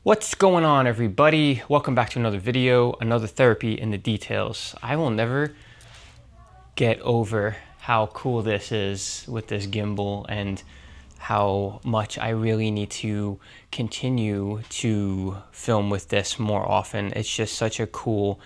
What's going on, everybody? Welcome back to another video, another therapy in the details. I will never get over how cool this is with this gimbal and how much I really need to continue to film with this more often. It's just such a cool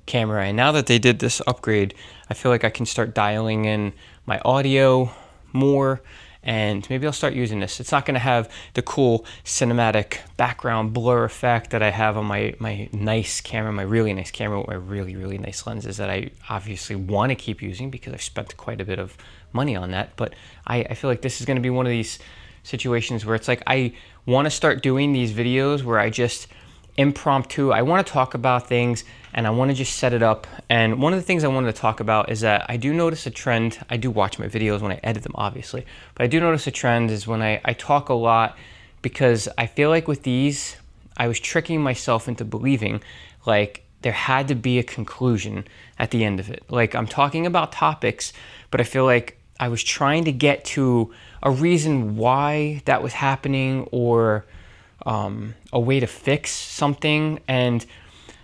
camera. And now that they did this upgrade, I feel like I can start dialing in my audio more, and maybe I'll start using this. It's not going to have the cool cinematic background blur effect that I have on my nice camera, my really nice camera with my really nice lenses that I obviously want to keep using because I've spent quite a bit of money on that. But I feel like this is going to be one of these situations where it's like I want to start doing these videos where I just impromptu, I want to talk about things and I want to just set it up. And one of the things I wanted to talk about is that I do notice a trend. I do watch my videos when I edit them, obviously, but I do notice a trend is when I talk a lot, because I feel like with these, I was tricking myself into believing like there had to be a conclusion at the end of it. Like I'm talking about topics, but I feel like I was trying to get to a reason why that was happening, or a way to fix something. And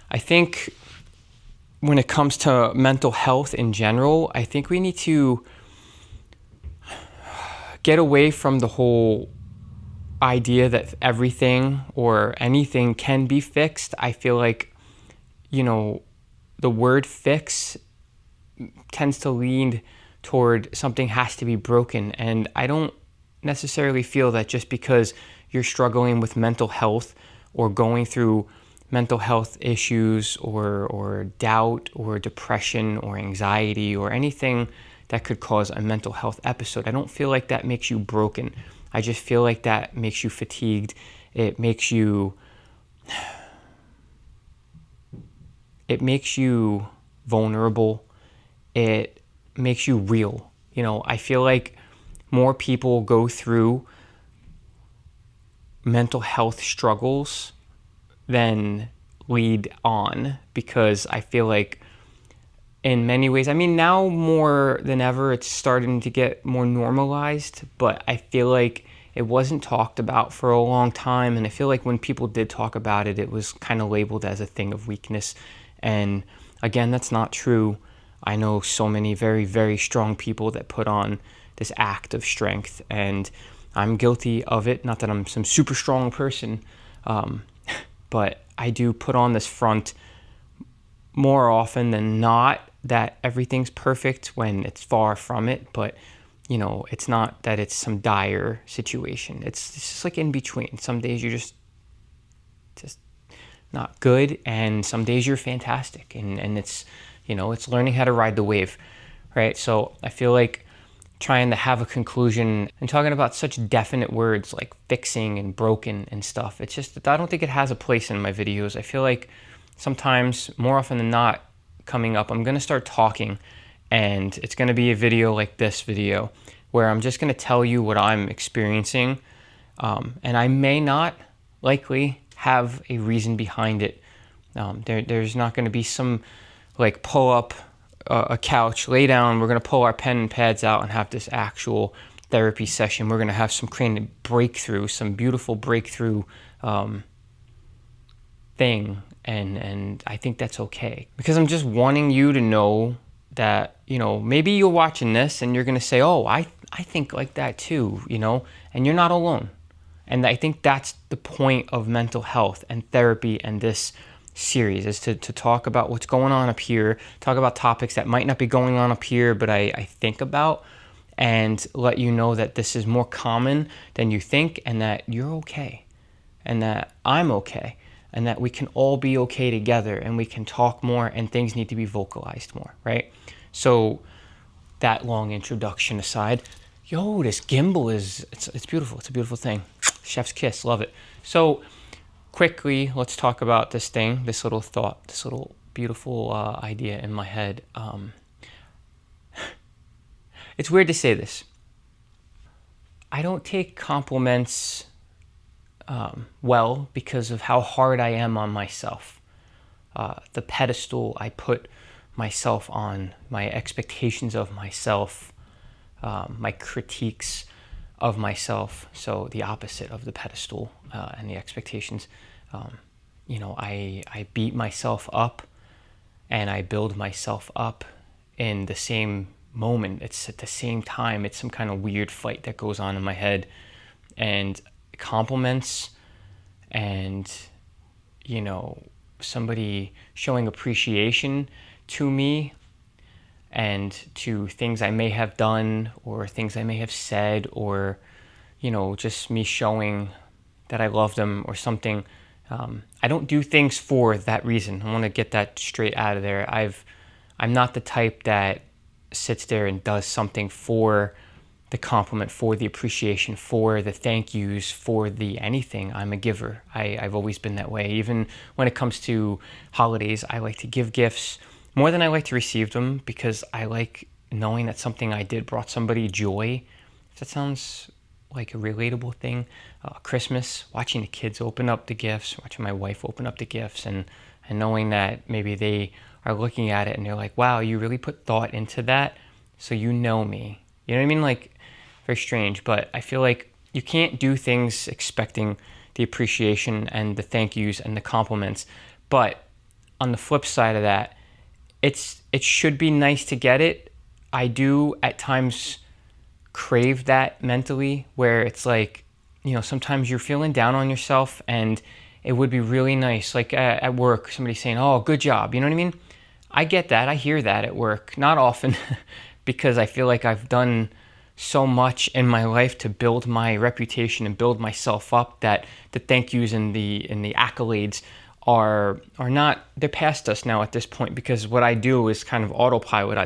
I think when it comes to mental health in general, I think we need to get away from the whole idea that everything or anything can be fixed. I feel like, the word fix tends to lean toward something has to be broken. And I don't necessarily feel that just because you're struggling with mental health or going through mental health issues or doubt or depression or anxiety or anything that could cause a mental health episode, I don't feel like that makes you broken. I just feel like that makes you fatigued. It makes you vulnerable. It makes you real. I feel like more people go through mental health struggles than lead on, because I feel like in many ways, now more than ever, it's starting to get more normalized, but I feel like it wasn't talked about for a long time. And I feel like when people did talk about it, it was kind of labeled as a thing of weakness. And again, that's not true. I know so many very, very strong people that put on this act of strength, and I'm guilty of it. Not that I'm some super strong person, but I do put on this front more often than not that everything's perfect when it's far from it. But, it's not that it's some dire situation. It's just like in between. Some days you're just not good, and some days you're fantastic. And it's, it's learning how to ride the wave, right? So I feel like trying to have a conclusion and talking about such definite words like fixing and broken and stuff, it's just, I don't think it has a place in my videos. I feel like sometimes, more often than not, coming up, I'm going to start talking, and it's going to be a video like this video where I'm just going to tell you what I'm experiencing, and I may not likely have a reason behind it. There's not going to be some like pull up a couch, lay down, we're going to pull our pen and pads out and have this actual therapy session. We're going to have some creative breakthrough, some beautiful breakthrough thing. And I think that's okay, because I'm just wanting you to know that, maybe you're watching this and you're going to say, oh, I think like that too, and you're not alone. And I think that's the point of mental health and therapy and this series, is to talk about what's going on up here, talk about topics that might not be going on up here, but I think about, and let you know that this is more common than you think, and that you're okay, and that I'm okay, and that we can all be okay together, and we can talk more, and things need to be vocalized more, right? So that long introduction aside, this gimbal it's beautiful. It's a beautiful thing. Chef's kiss, love it. So quickly, let's talk about this thing, this little thought, this little beautiful idea in my head. It's weird to say this. I don't take compliments well because of how hard I am on myself. The pedestal I put myself on, my expectations of myself, my critiques of myself. So the opposite of the pedestal and the expectations. I beat myself up and I build myself up in the same moment. It's at the same time. It's some kind of weird fight that goes on in my head. And compliments and, somebody showing appreciation to me and to things I may have done or things I may have said, or, just me showing that I love them or something. I don't do things for that reason. I want to get that straight out of there. I'm not the type that sits there and does something for the compliment, for the appreciation, for the thank yous, for the anything. I'm a giver. I've always been that way. Even when it comes to holidays, I like to give gifts more than I like to receive them, because I like knowing that something I did brought somebody joy. If that sounds like a relatable thing. Christmas, watching the kids open up the gifts, watching my wife open up the gifts, and knowing that maybe they are looking at it and they're like, wow, you really put thought into that, so you know me. You know what I mean? Like, very strange, but I feel like you can't do things expecting the appreciation and the thank yous and the compliments. But on the flip side of that, it should be nice to get it. I do at times crave that mentally, where it's like, sometimes you're feeling down on yourself and it would be really nice, like at work, somebody saying, oh, good job. You know what I mean? I get that. I hear that at work. Not often, because I feel like I've done so much in my life to build my reputation and build myself up, that the thank yous and the accolades are not, they're past us now at this point, because what I do is kind of autopilot.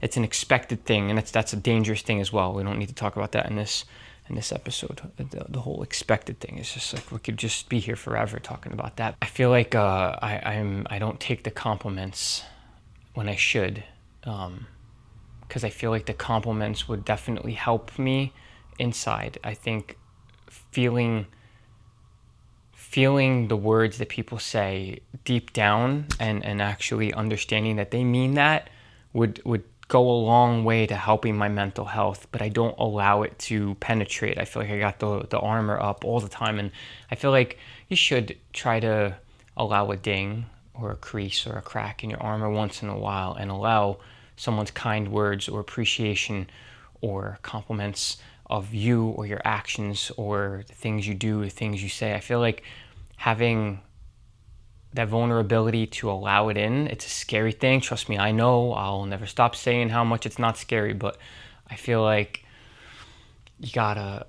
It's an expected thing, and that's a dangerous thing as well. We don't need to talk about that in this episode. The whole expected thing is just like, we could just be here forever talking about that. I feel like I don't take the compliments when I should, because I feel like the compliments would definitely help me inside. I think feeling the words that people say deep down and actually understanding that they mean that would go a long way to helping my mental health, but I don't allow it to penetrate. I feel like I got the armor up all the time, and I feel like you should try to allow a ding or a crease or a crack in your armor once in a while, and allow someone's kind words or appreciation or compliments of you or your actions or the things you do, the things you say. I feel like having that vulnerability to allow it in, it's a scary thing. Trust me, I know. I'll never stop saying how much it's not scary, but I feel like you gotta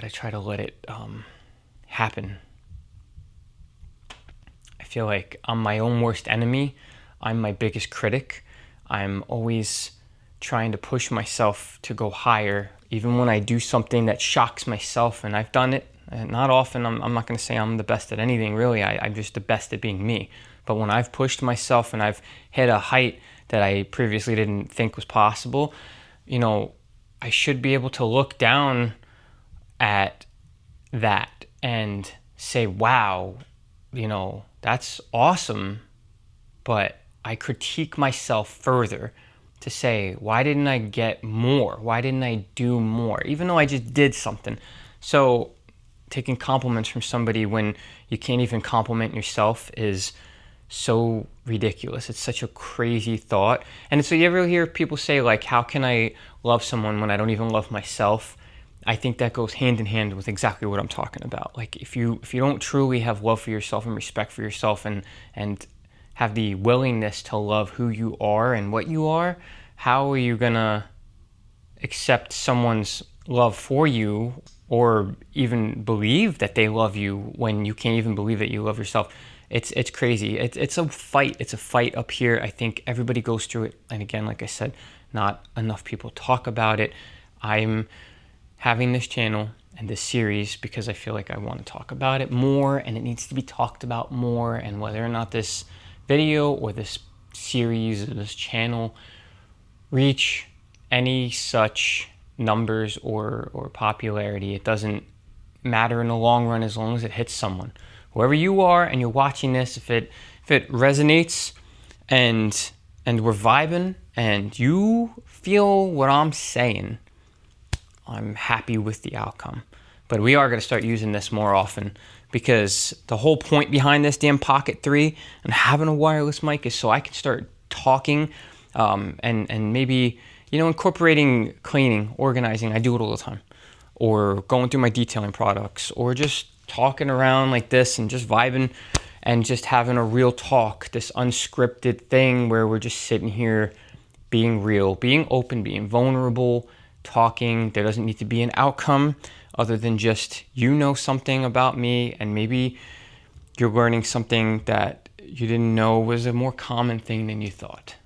try to let it happen. I feel like I'm my own worst enemy. I'm my biggest critic. I'm always trying to push myself to go higher, even when I do something that shocks myself, and I've done it. And not often. I'm not going to say I'm the best at anything, really. I'm just the best at being me. But when I've pushed myself and I've hit a height that I previously didn't think was possible, I should be able to look down at that and say, wow, that's awesome. But I critique myself further to say, why didn't I get more? Why didn't I do more? Even though I just did something. So taking compliments from somebody when you can't even compliment yourself is so ridiculous. It's such a crazy thought. And so you ever hear people say, like, how can I love someone when I don't even love myself? I think that goes hand in hand with exactly what I'm talking about. Like, if you don't truly have love for yourself and respect for yourself and have the willingness to love who you are and what you are, how are you gonna accept someone's love for you, or even believe that they love you when you can't even believe that you love yourself? It's crazy. It's a fight. It's a fight up here. I think everybody goes through it. And again, like I said, not enough people talk about it. I'm having this channel and this series because I feel like I want to talk about it more, and it needs to be talked about more. And whether or not this video or this series or this channel reach any such numbers or popularity, it doesn't matter in the long run, as long as it hits someone. Whoever you are and you're watching this, if it resonates and and we're vibing and you feel what I'm saying, I'm happy with the outcome. But we are going to start using this more often, because the whole point behind this damn Pocket 3 and having a wireless mic is so I can start talking, and maybe, incorporating cleaning, organizing. I do it all the time. Or going through my detailing products, or just talking around like this and just vibing and just having a real talk, this unscripted thing where we're just sitting here being real, being open, being vulnerable, talking. There doesn't need to be an outcome other than just something about me, and maybe you're learning something that you didn't know was a more common thing than you thought.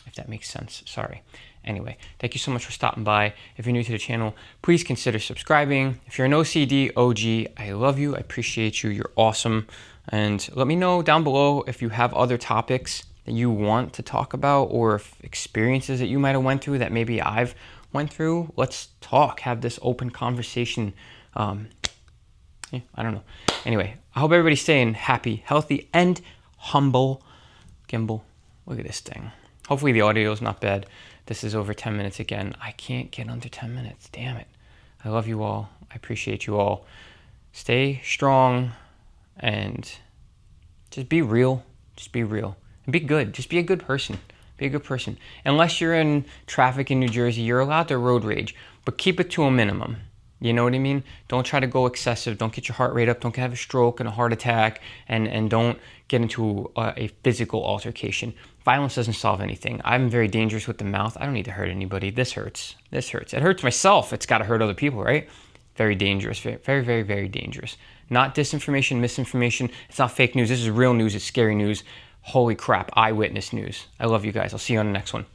If that makes sense. Sorry. Anyway, thank you so much for stopping by. If you're new to the channel, please consider subscribing. If you're an OCD OG, I love you. I appreciate you. You're awesome. And let me know down below if you have other topics that you want to talk about, or if experiences that you might have went through that maybe I've went through. Let's talk, have this open conversation. I don't know. Anyway, I hope everybody's staying happy, healthy, and humble. Gimbal, look at this thing. Hopefully the audio is not bad. This is over 10 minutes again. I can't get under 10 minutes. Damn it. I love you all. I appreciate you all. Stay strong and just be real. Just be real. And be good. Just be a good person. Be a good person. Unless you're in traffic in New Jersey, you're allowed to road rage, but keep it to a minimum. You know what I mean? Don't try to go excessive. Don't get your heart rate up. Don't have a stroke and a heart attack, and don't get into a physical altercation. Violence doesn't solve anything. I'm very dangerous with the mouth. I don't need to hurt anybody. This hurts. This hurts. It hurts myself. It's got to hurt other people, right? Very dangerous. Very, very, very, very dangerous. Not disinformation, misinformation. It's not fake news. This is real news. It's scary news. Holy crap. Eyewitness news. I love you guys. I'll see you on the next one.